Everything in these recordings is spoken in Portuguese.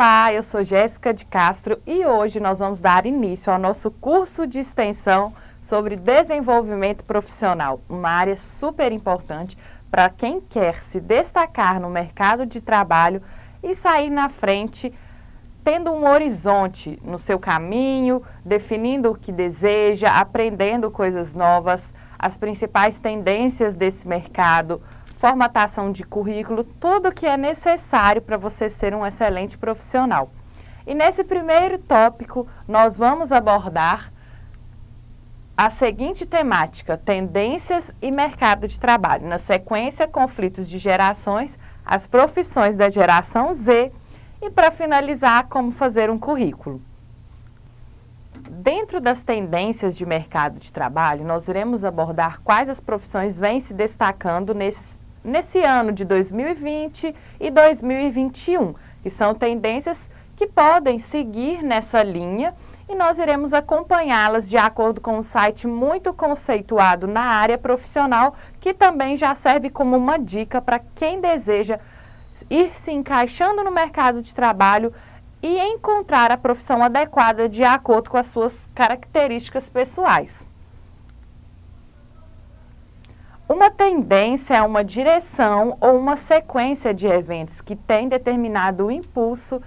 Olá, eu sou Jéssica de Castro e hoje nós vamos dar início ao nosso curso de extensão sobre desenvolvimento profissional, uma área super importante para quem quer se destacar no mercado de trabalho e sair na frente, tendo um horizonte no seu caminho, definindo o que deseja, aprendendo coisas novas, as principais tendências desse mercado, formatação de currículo, tudo que é necessário para você ser um excelente profissional. E nesse primeiro tópico, nós vamos abordar a seguinte temática: tendências e mercado de trabalho. Na sequência, conflitos de gerações, as profissões da geração Z e, para finalizar, como fazer um currículo. Dentro das tendências de mercado de trabalho, nós iremos abordar quais as profissões vêm se destacando nesse ano de 2020 e 2021, que são tendências que podem seguir nessa linha e nós iremos acompanhá-las de acordo com um site muito conceituado na área profissional, que também já serve como uma dica para quem deseja ir se encaixando no mercado de trabalho e encontrar a profissão adequada de acordo com as suas características pessoais. Uma tendência é uma direção ou uma sequência de eventos que tem determinado impulso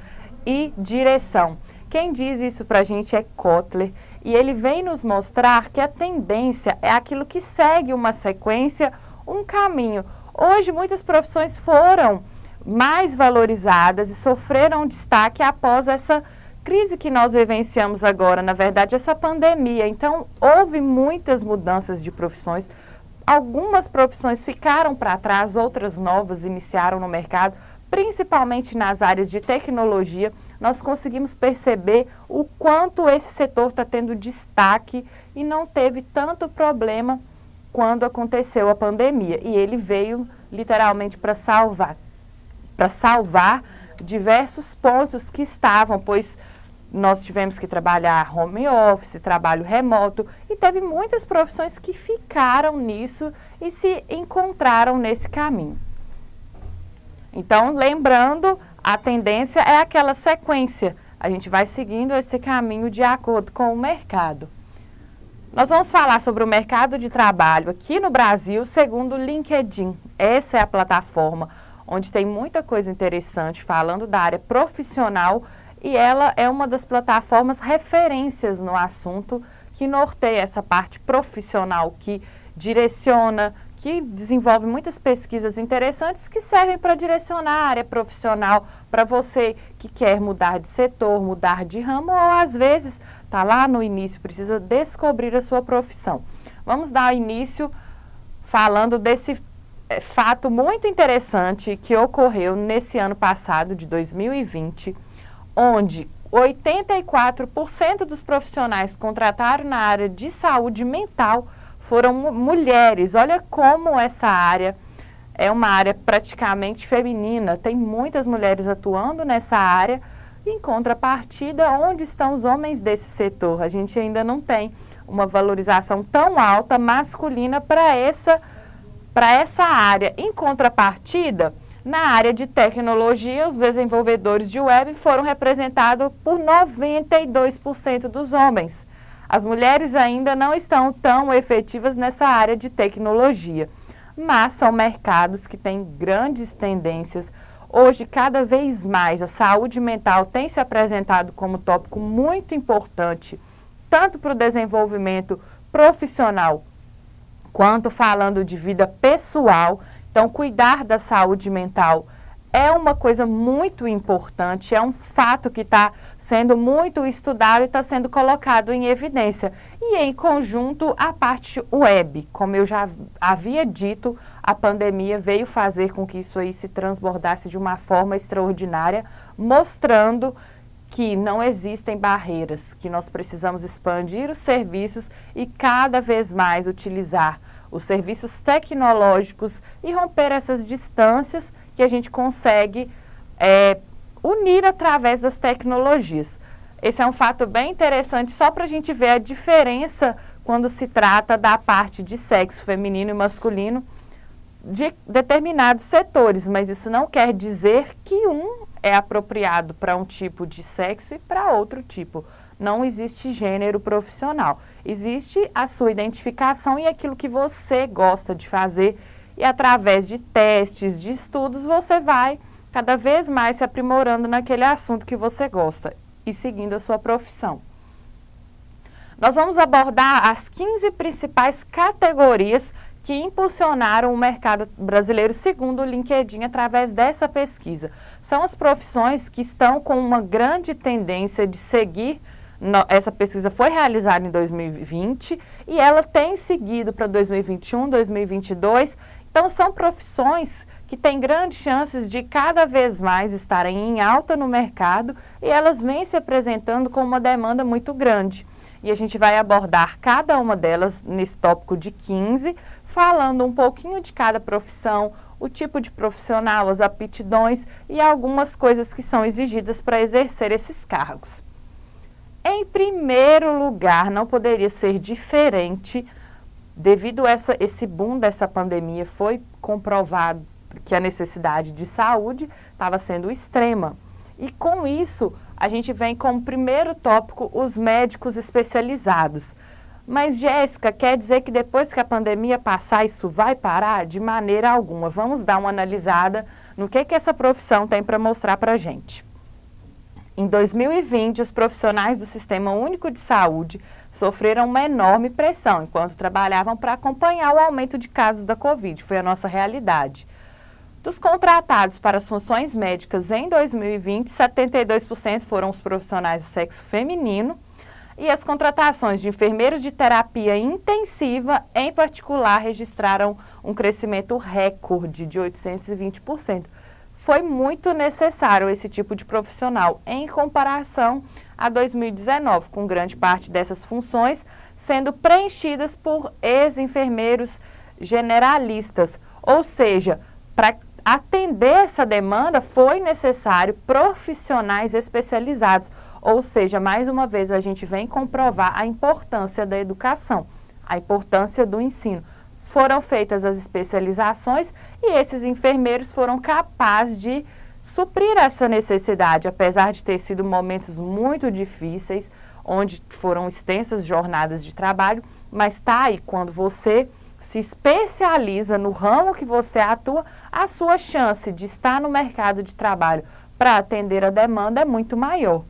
e direção. Quem diz isso para a gente é Kotler, e ele vem nos mostrar que a tendência é aquilo que segue uma sequência, um caminho. Hoje, muitas profissões foram mais valorizadas e sofreram destaque após essa crise que nós vivenciamos agora, na verdade, essa pandemia. Então, houve muitas mudanças de profissões. Algumas profissões ficaram para trás, outras novas iniciaram no mercado, principalmente nas áreas de tecnologia. Nós conseguimos perceber o quanto esse setor está tendo destaque e não teve tanto problema quando aconteceu a pandemia. E ele veio literalmente para salvar diversos pontos que estavam, pois nós tivemos que trabalhar home office, trabalho remoto, e teve muitas profissões que ficaram nisso e se encontraram nesse caminho. Então, lembrando, a tendência é aquela sequência. A gente vai seguindo esse caminho de acordo com o mercado. Nós vamos falar sobre o mercado de trabalho aqui no Brasil, segundo o LinkedIn. Essa é a plataforma onde tem muita coisa interessante falando da área profissional, e ela é uma das plataformas referências no assunto, que norteia essa parte profissional, que direciona, que desenvolve muitas pesquisas interessantes que servem para direcionar a área profissional para você que quer mudar de setor, mudar de ramo, ou às vezes está lá no início, precisa descobrir a sua profissão. Vamos dar início falando desse fato muito interessante que ocorreu nesse ano passado, de 2020, onde 84% dos profissionais contratados na área de saúde mental foram mulheres. Olha como essa área é uma área praticamente feminina, tem muitas mulheres atuando nessa área. Em contrapartida, onde estão os homens desse setor? A gente ainda não tem uma valorização tão alta masculina para essa área. Em contrapartida, na área de tecnologia, os desenvolvedores de web foram representados por 92% dos homens. As mulheres ainda não estão tão efetivas nessa área de tecnologia, mas são mercados que têm grandes tendências. Hoje, cada vez mais, a saúde mental tem se apresentado como tópico muito importante, tanto para o desenvolvimento profissional, quanto falando de vida pessoal. Então, cuidar da saúde mental é uma coisa muito importante, é um fato que está sendo muito estudado e está sendo colocado em evidência. E em conjunto, a parte web, como eu já havia dito, a pandemia veio fazer com que isso aí se transbordasse de uma forma extraordinária, mostrando que não existem barreiras, que nós precisamos expandir os serviços e cada vez mais utilizar os serviços tecnológicos e romper essas distâncias que a gente consegue unir através das tecnologias. Esse é um fato bem interessante, só para a gente ver a diferença quando se trata da parte de sexo feminino e masculino de determinados setores, mas isso não quer dizer que um é apropriado para um tipo de sexo e para outro tipo. Não existe gênero profissional. Existe a sua identificação e aquilo que você gosta de fazer. E através de testes, de estudos, você vai cada vez mais se aprimorando naquele assunto que você gosta e seguindo a sua profissão. Nós vamos abordar as 15 principais categorias que impulsionaram o mercado brasileiro segundo o LinkedIn através dessa pesquisa. São as profissões que estão com uma grande tendência de seguir. Essa pesquisa foi realizada em 2020 e ela tem seguido para 2021, 2022. Então, são profissões que têm grandes chances de cada vez mais estarem em alta no mercado e elas vêm se apresentando com uma demanda muito grande. E a gente vai abordar cada uma delas nesse tópico de 15, falando um pouquinho de cada profissão, o tipo de profissional, as aptidões e algumas coisas que são exigidas para exercer esses cargos. Em primeiro lugar, não poderia ser diferente, devido a esse boom dessa pandemia, foi comprovado que a necessidade de saúde estava sendo extrema. E com isso, a gente vem como primeiro tópico os médicos especializados. Mas, Jéssica, quer dizer que depois que a pandemia passar, isso vai parar? De maneira alguma. Vamos dar uma analisada no que essa profissão tem para mostrar para a gente. Em 2020, os profissionais do Sistema Único de Saúde sofreram uma enorme pressão enquanto trabalhavam para acompanhar o aumento de casos da Covid. Foi a nossa realidade. Dos contratados para as funções médicas em 2020, 72% foram os profissionais do sexo feminino e as contratações de enfermeiros de terapia intensiva, em particular, registraram um crescimento recorde de 820%. Foi muito necessário esse tipo de profissional em comparação a 2019, com grande parte dessas funções sendo preenchidas por ex-enfermeiros generalistas, ou seja, para atender essa demanda, foi necessário profissionais especializados. Ou seja, mais uma vez, a gente vem comprovar a importância da educação, a importância do ensino. Foram feitas as especializações e esses enfermeiros foram capazes de suprir essa necessidade, apesar de ter sido momentos muito difíceis, onde foram extensas jornadas de trabalho, mas tá aí, quando você se especializa no ramo que você atua, a sua chance de estar no mercado de trabalho para atender a demanda é muito maior.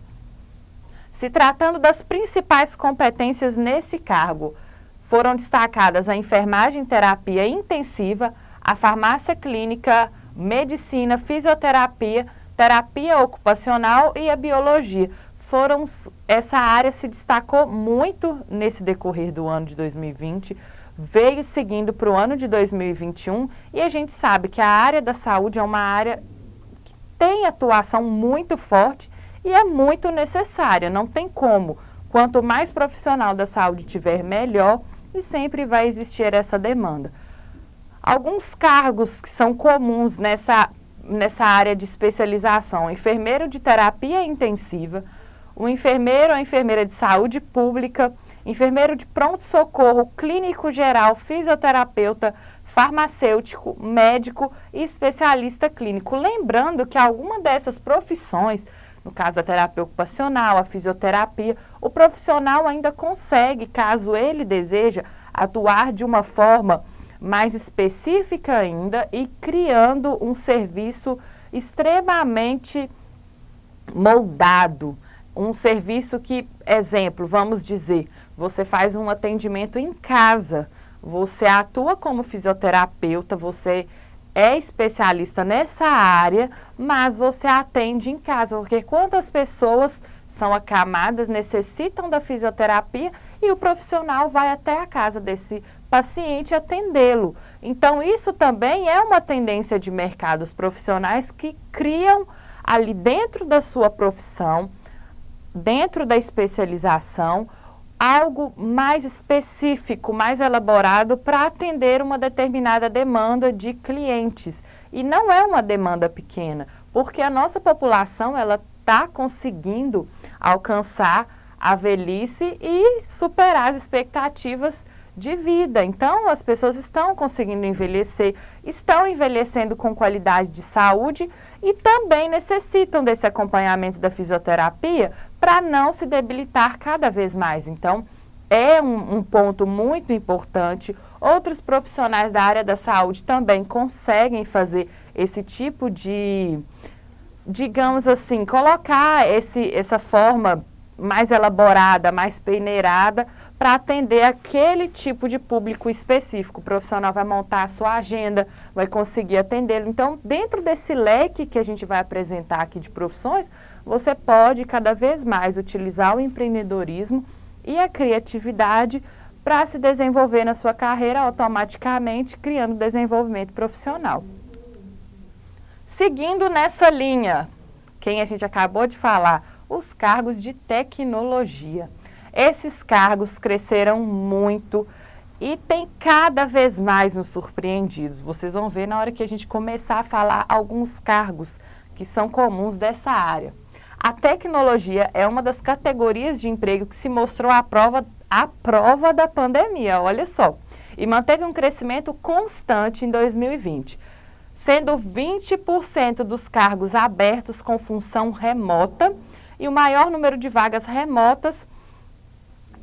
Se tratando das principais competências nesse cargo, foram destacadas a enfermagem terapia intensiva, a farmácia clínica, medicina, fisioterapia, terapia ocupacional e a biologia. Essa área se destacou muito nesse decorrer do ano de 2020, veio seguindo para o ano de 2021 e a gente sabe que a área da saúde é uma área que tem atuação muito forte e é muito necessária, não tem como. Quanto mais profissional da saúde tiver, melhor, e sempre vai existir essa demanda. Alguns cargos que são comuns nessa área de especialização: enfermeiro de terapia intensiva, o enfermeiro ou enfermeira de saúde pública, enfermeiro de pronto-socorro, clínico geral, fisioterapeuta, farmacêutico, médico e especialista clínico. Lembrando que alguma dessas profissões, no caso da terapia ocupacional, a fisioterapia, o profissional ainda consegue, caso ele deseja, atuar de uma forma mais específica ainda e criando um serviço extremamente moldado. Um serviço que, exemplo, vamos dizer, você faz um atendimento em casa, você atua como fisioterapeuta, você é especialista nessa área, mas você atende em casa, porque quantas pessoas são acamadas, necessitam da fisioterapia e o profissional vai até a casa desse paciente atendê-lo. Então, isso também é uma tendência de mercado, os profissionais que criam ali dentro da sua profissão, dentro da especialização, algo mais específico, mais elaborado para atender uma determinada demanda de clientes. E não é uma demanda pequena, porque a nossa população ela está conseguindo alcançar a velhice e superar as expectativas de vida. Então, as pessoas estão conseguindo envelhecer, estão envelhecendo com qualidade de saúde e também necessitam desse acompanhamento da fisioterapia para não se debilitar cada vez mais. Então, é um ponto muito importante. Outros profissionais da área da saúde também conseguem fazer esse tipo de, digamos assim, colocar essa forma mais elaborada, mais peneirada, para atender aquele tipo de público específico. O profissional vai montar a sua agenda, vai conseguir atendê-lo. Então, dentro desse leque que a gente vai apresentar aqui de profissões, você pode cada vez mais utilizar o empreendedorismo e a criatividade para se desenvolver na sua carreira automaticamente, criando desenvolvimento profissional. Seguindo nessa linha, quem a gente acabou de falar, os cargos de tecnologia. Esses cargos cresceram muito e tem cada vez mais nos surpreendidos. Vocês vão ver na hora que a gente começar a falar alguns cargos que são comuns dessa área. A tecnologia é uma das categorias de emprego que se mostrou à prova da pandemia, olha só, e manteve um crescimento constante em 2020, sendo 20% dos cargos abertos com função remota e o maior número de vagas remotas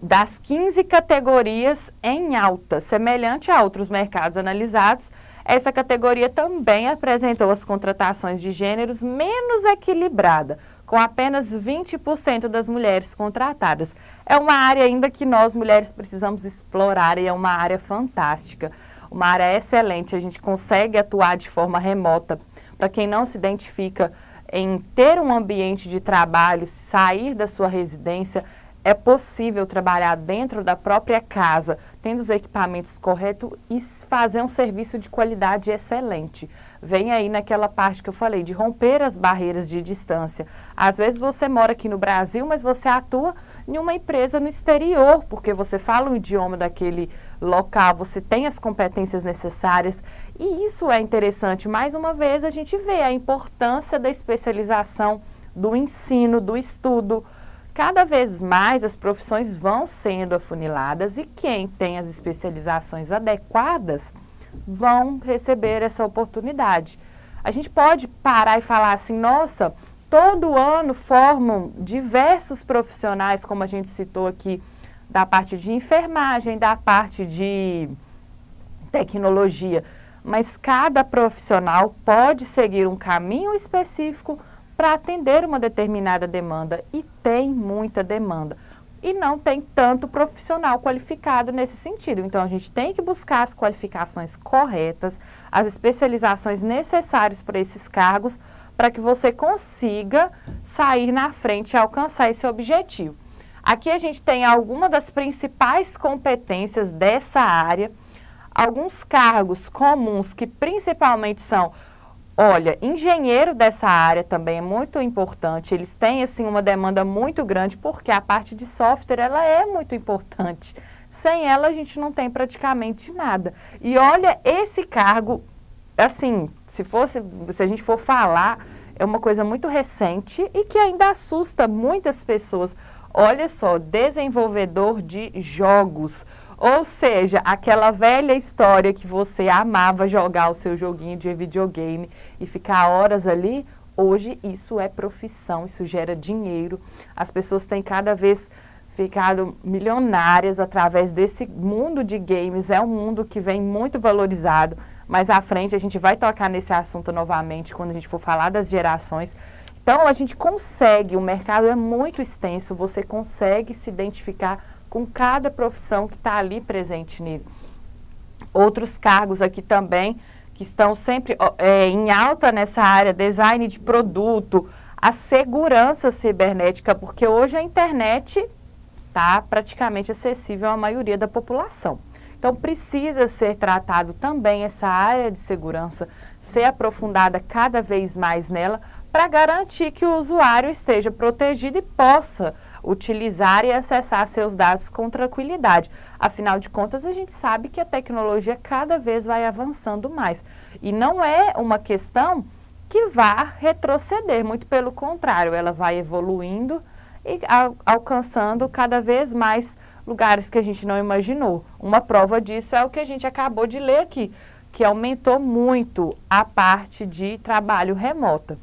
das 15 categorias em alta. Semelhante a outros mercados analisados, essa categoria também apresentou as contratações de gêneros menos equilibrada, com apenas 20% das mulheres contratadas. É uma área ainda que nós mulheres precisamos explorar e é uma área fantástica, uma área excelente. A gente consegue atuar de forma remota. Para quem não se identifica em ter um ambiente de trabalho, sair da sua residência, é possível trabalhar dentro da própria casa, tendo os equipamentos corretos e fazer um serviço de qualidade excelente. Vem aí naquela parte que eu falei, de romper as barreiras de distância. Às vezes você mora aqui no Brasil, mas você atua em uma empresa no exterior, porque você fala o idioma daquele local, você tem as competências necessárias. E isso é interessante. Mais uma vez, a gente vê a importância da especialização, do ensino, do estudo. Cada vez mais as profissões vão sendo afuniladas e quem tem as especializações adequadas vão receber essa oportunidade. A gente pode parar e falar assim, nossa, todo ano formam diversos profissionais, como a gente citou aqui, da parte de enfermagem, da parte de tecnologia, mas cada profissional pode seguir um caminho específico para atender uma determinada demanda e tem muita demanda. E não tem tanto profissional qualificado nesse sentido. Então, a gente tem que buscar as qualificações corretas, as especializações necessárias para esses cargos, para que você consiga sair na frente e alcançar esse objetivo. Aqui a gente tem algumas das principais competências dessa área, alguns cargos comuns que principalmente são, olha, engenheiro dessa área também é muito importante, eles têm assim uma demanda muito grande porque a parte de software ela é muito importante, sem ela a gente não tem praticamente nada. E olha, esse cargo, assim, se a gente for falar, é uma coisa muito recente e que ainda assusta muitas pessoas. Olha só, desenvolvedor de jogos, ou seja, aquela velha história que você amava jogar o seu joguinho de videogame e ficar horas ali, hoje isso é profissão, isso gera dinheiro. As pessoas têm cada vez ficado milionárias através desse mundo de games, é um mundo que vem muito valorizado. Mais à frente a gente vai tocar nesse assunto novamente quando a gente for falar das gerações. Então a gente consegue, o mercado é muito extenso, você consegue se identificar com cada profissão que está ali presente nele. Outros cargos aqui também, que estão sempre em alta nessa área, design de produto, a segurança cibernética, porque hoje a internet está praticamente acessível à maioria da população. Então precisa ser tratado também essa área de segurança, ser aprofundada cada vez mais nela, para garantir que o usuário esteja protegido e possa utilizar e acessar seus dados com tranquilidade. Afinal de contas, a gente sabe que a tecnologia cada vez vai avançando mais. E não é uma questão que vá retroceder, muito pelo contrário, ela vai evoluindo e alcançando cada vez mais lugares que a gente não imaginou. Uma prova disso é o que a gente acabou de ler aqui, que aumentou muito a parte de trabalho remoto.